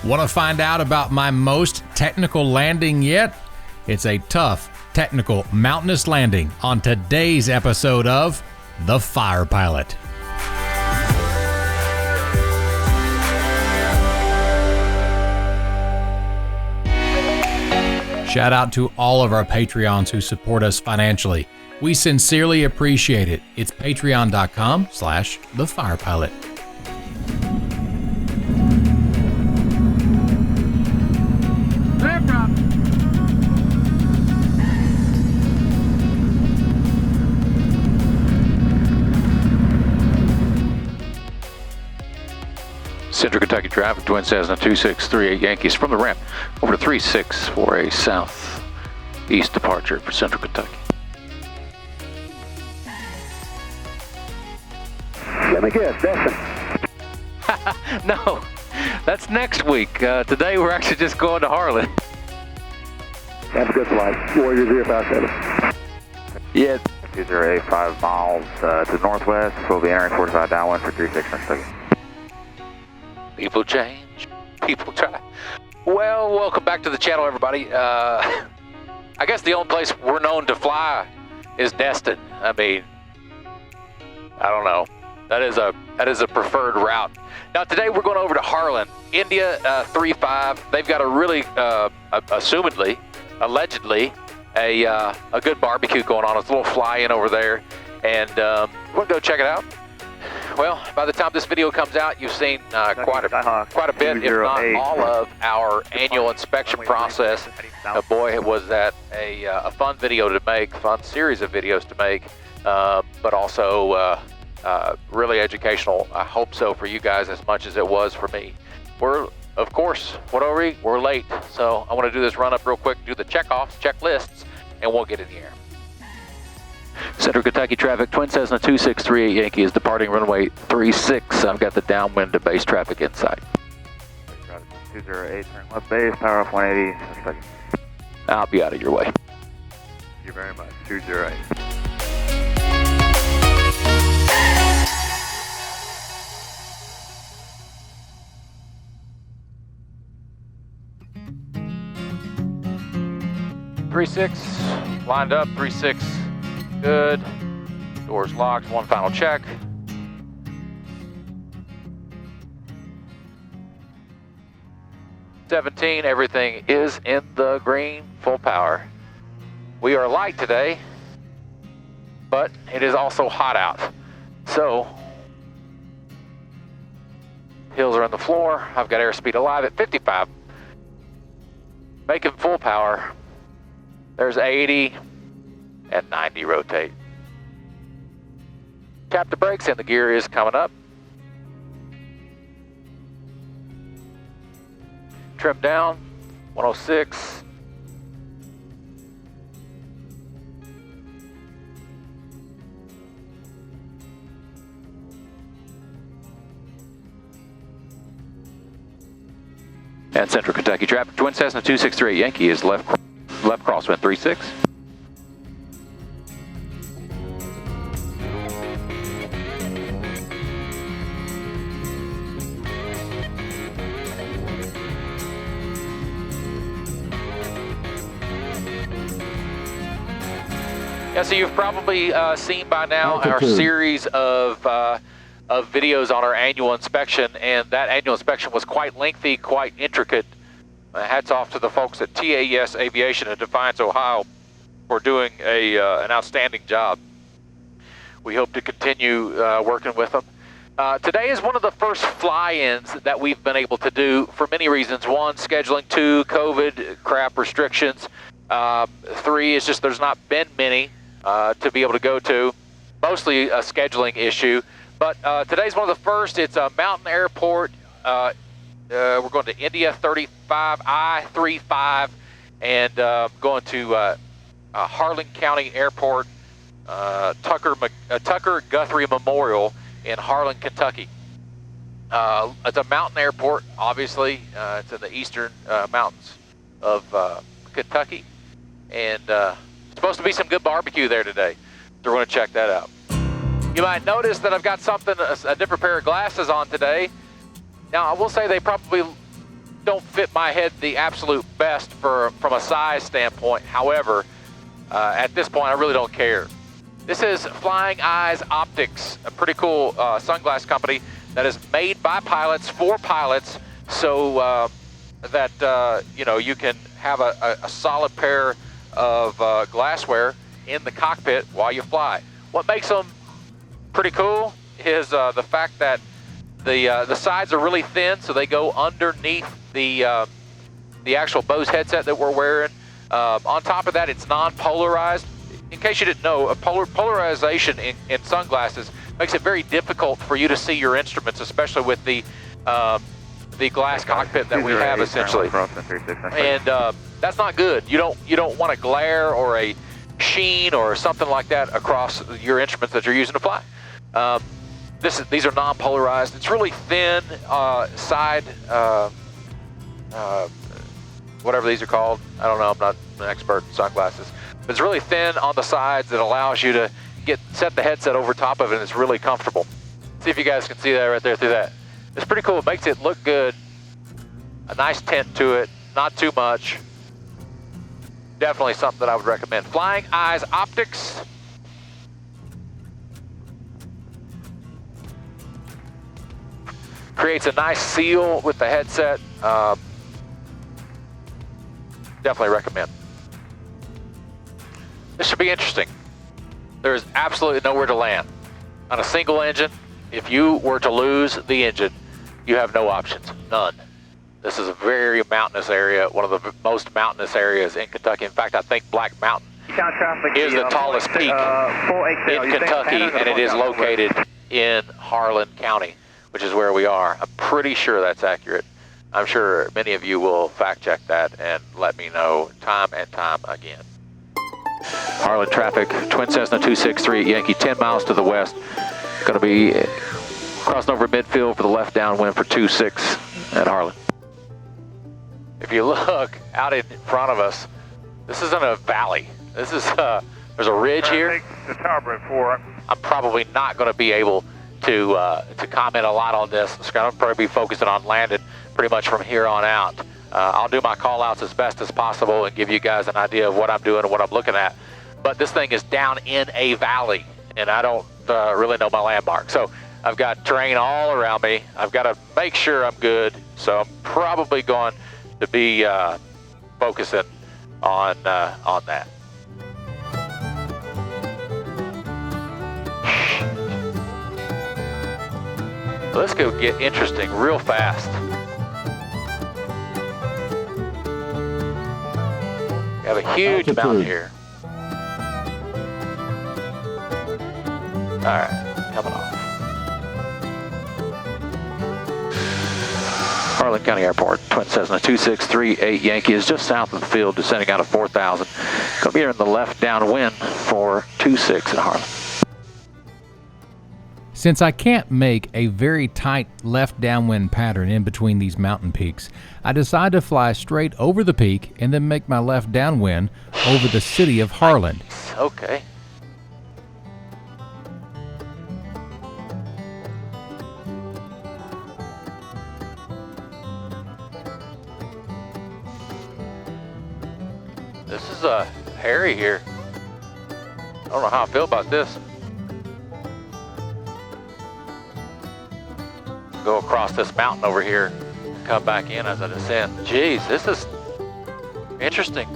Want to find out about my most technical landing yet? It's a tough, technical, mountainous landing on today's episode of The Fire Pilot. Shout out to all of our Patreons who support us financially. We sincerely appreciate it. It's patreon.com/thefirepilot. Central Kentucky traffic, twin Cessna 2638 Yankees from the ramp over to 36 for a southeast departure for Central Kentucky. Let me guess, Destin. No, that's next week. Today we're actually just going to Harlan. Have a good flight. Warrior 057. Yeah. 208 miles to the northwest. We'll be entering 45 downwind for 36 Kentucky. People change, people try. Well, welcome back to the channel, everybody. I guess the only place we're known to fly is Destin. I mean, I don't know. That is a preferred route. Now today we're going over to Harlan, India 35. They've got a really, assumedly, allegedly, a good barbecue going on. It's a little fly-in over there, and we'll go check it out. Well, by the time this video comes out, you've seen quite a bit, if not all, of our annual inspection process. Boy, was that a fun video to make, fun series of videos to make, but also really educational. I hope so for you guys as much as it was for me. We're, of course, what are we? We're late, so I want to do this run up real quick, do the check-offs, checklists, and we'll get in the air. Central Kentucky traffic, twin Cessna 2638 Yankee is departing runway 36. I've got the downwind to base traffic in sight. 208, turn left base, power off 180. Kentucky. I'll be out of your way. Thank you very much. 208. Three-six, lined up, 36. Good. Doors locked. One final check. $17. Everything is in the green. Full power. We are light today, but it is also hot out. So, hills are on the floor. I've got airspeed alive at 55. Making full power. There's 80. And 90 rotate. Tap the brakes and the gear is coming up. Trim down, 106. And Central Kentucky traffic, twin Cessna 2638 Yankee is left crosswind 36. Yeah, so you've probably seen by now our series of videos on our annual inspection, and that annual inspection was quite lengthy, quite intricate. Hats off to the folks at TAS Aviation in Defiance, Ohio, for doing an outstanding job. We hope to continue working with them. Today is one of the first fly-ins that we've been able to do for many reasons. One, scheduling. Two, COVID crap restrictions. Three is just there's not been many to be able to go to, mostly a scheduling issue. But today's one of the first. It's a mountain airport. We're going to India 35, I35, and going to Harlan County Airport, Tucker Guthrie Memorial in Harlan, Kentucky. It's a mountain airport, obviously. It's in the eastern mountains of Kentucky, and supposed to be some good barbecue there today, so we're going to check that out. You might notice that I've got a different pair of glasses on today. Now, I will say they probably don't fit my head the absolute best from a size standpoint. However, at this point, I really don't care. This is Flying Eyes Optics, a pretty cool sunglass company that is made by pilots for pilots, so that you can have a solid pair of glasswear in the cockpit while you fly. What makes them pretty cool is the fact that the sides are really thin, so they go underneath the actual Bose headset that we're wearing. On top of that, it's non-polarized. In case you didn't know, polarization in sunglasses makes it very difficult for you to see your instruments, especially with the glass cockpit that we have, essentially. And that's not good. You don't want a glare or a sheen or something like that across your instruments that you're using to fly. These are non-polarized. It's really thin side, whatever these are called. I don't know. I'm not an expert in sunglasses. But it's really thin on the sides that allows you to set the headset over top of it, and it's really comfortable. See if you guys can see that right there through that. It's pretty cool. It makes it look good. A nice tint to it. Not too much. Definitely something that I would recommend. Flying Eyes Optics. Creates a nice seal with the headset. Definitely recommend. This should be interesting. There is absolutely nowhere to land. On a single engine, if you were to lose the engine, you have no options. None. This is a very mountainous area, one of the most mountainous areas in Kentucky. In fact, I think Black Mountain is the tallest peak in Kentucky, and it is located in Harlan County, which is where we are. I'm pretty sure that's accurate. I'm sure many of you will fact check that and let me know time and time again. Harlan traffic, twin Cessna 263 Yankee, 10 miles to the west. Going to be crossing over midfield for the left downwind for 26 at Harlan. If you look out in front of us, this isn't a valley. This is there's a ridge here. I'm probably not going to be able to comment a lot on this. I'm going to probably be focusing on landing pretty much from here on out. I'll do my call outs as best as possible and give you guys an idea of what I'm doing and what I'm looking at. But this thing is down in a valley, and I don't really know my landmark. So I've got terrain all around me. I've got to make sure I'm good. So I'm probably going to be focusing on that. Let's go get interesting real fast. We have a huge mountain here. All right, coming off. Harlan County Airport, twin Cessna 2638 Yankee is just south of the field, descending out of 4,000. Going to be here in the left downwind for 26 at Harlan. Since I can't make a very tight left downwind pattern in between these mountain peaks, I decide to fly straight over the peak and then make my left downwind over the city of Harlan. Okay. This is hairy here. I don't know how I feel about this. Go across this mountain over here, come back in as I descend. Jeez, this is interesting.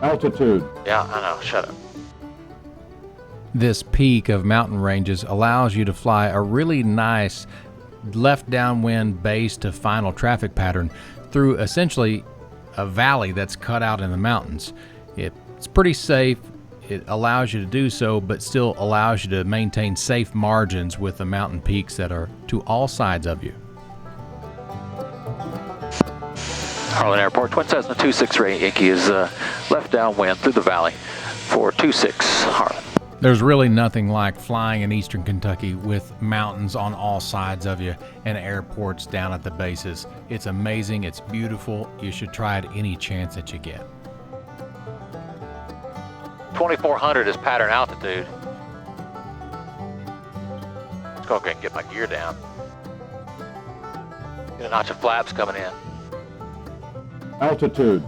Altitude. Yeah, I know, shut up. This peak of mountain ranges allows you to fly a really nice left downwind base to final traffic pattern through essentially a valley that's cut out in the mountains. It's pretty safe. It allows you to do so, but still allows you to maintain safe margins with the mountain peaks that are to all sides of you. Harlan Airport, twin Cessna 263 Yankee is left downwind through the valley for 26 Harlan. There's really nothing like flying in eastern Kentucky with mountains on all sides of you and airports down at the bases. It's amazing. It's beautiful. You should try it any chance that you get. 2,400 is pattern altitude. Let's go ahead and get my gear down. Get a notch of flaps coming in. Altitude.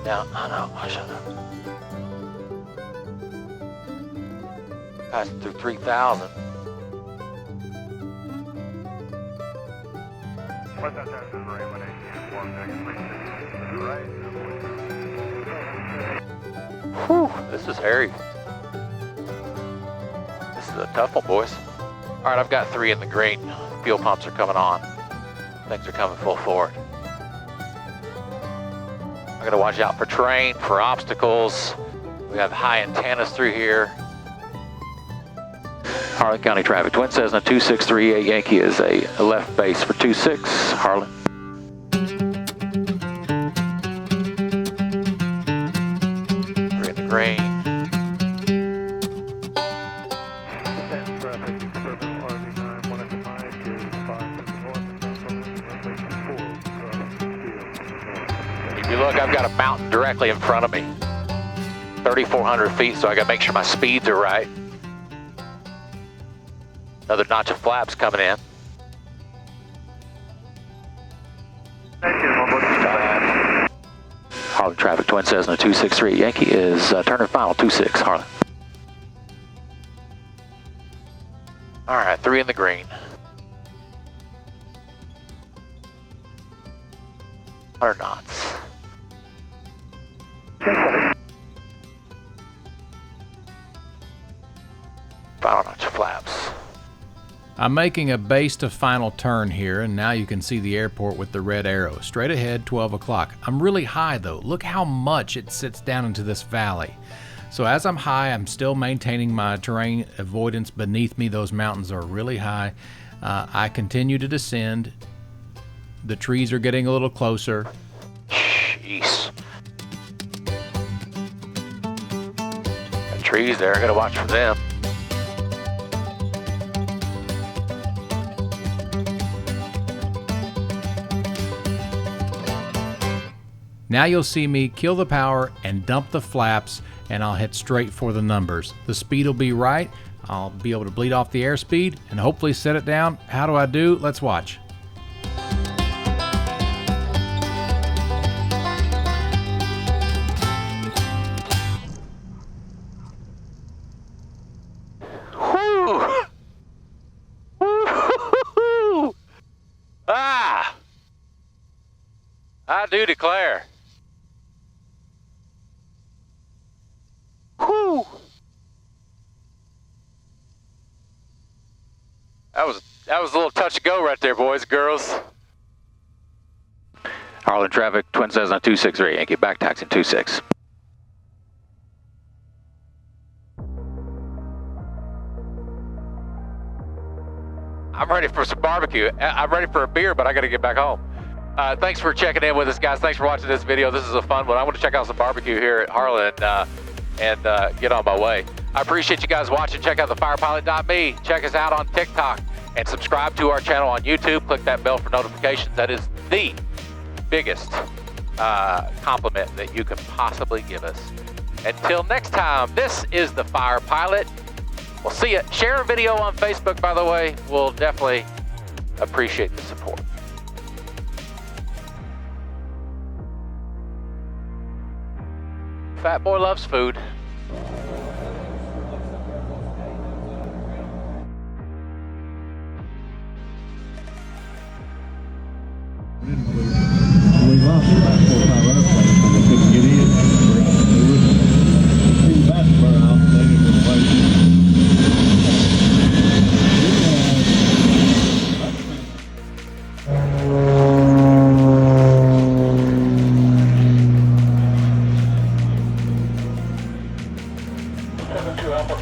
Down. Oh no, I should have. Passing through 3,000. Whew, this is hairy. This is a tough one, boys. All right, I've got 3 in the green. Fuel pumps are coming on. Things are coming full forward. I gotta watch out for terrain, for obstacles. We have high antennas through here. Harlan County traffic. Twin Cessna 2638 Yankee is a left base for 26. Harlan. We're in the green. If you look, I've got a mountain directly in front of me. 3,400 feet, so I gotta make sure my speeds are right. Another notch of flaps coming in. Harlan traffic, Twin Cessna 263 Yankee is turning final 26, Harlan. All right, 3 in the green. 100 knots. Final notch of flaps. I'm making a base to final turn here, and now you can see the airport with the red arrow. Straight ahead, 12 o'clock. I'm really high though. Look how much it sits down into this valley. So as I'm high, I'm still maintaining my terrain avoidance beneath me. Those mountains are really high. I continue to descend. The trees are getting a little closer. Jeez. The trees there, I gotta watch for them. Now you'll see me kill the power and dump the flaps, and I'll head straight for the numbers. The speed will be right. I'll be able to bleed off the airspeed and hopefully set it down. How do I do? Let's watch. Whew. Woo-hoo-hoo-hoo. Ah! I do declare. Whew. That was a little touch and go right there, boys and girls. Harlan traffic, Twin Cessna 263 Yankee, back taxiing 26. I'm ready for some barbecue. I'm ready for a beer, but I got to get back home. Thanks for checking in with us, guys. Thanks for watching this video. This is a fun one. I want to check out some barbecue here at Harlan and get on my way. I appreciate you guys watching. Check out thefirepilot.me. Check us out on TikTok and subscribe to our channel on YouTube. Click that bell for notifications. That is the biggest compliment that you can possibly give us. Until next time, this is the Fire Pilot. We'll see you. Share a video on Facebook, by the way. We'll definitely appreciate the support. Fat boy loves food. We lost about 4 or 5 airplanes and they couldn't get in. They were about to burn out. They didn't go away. Alpha,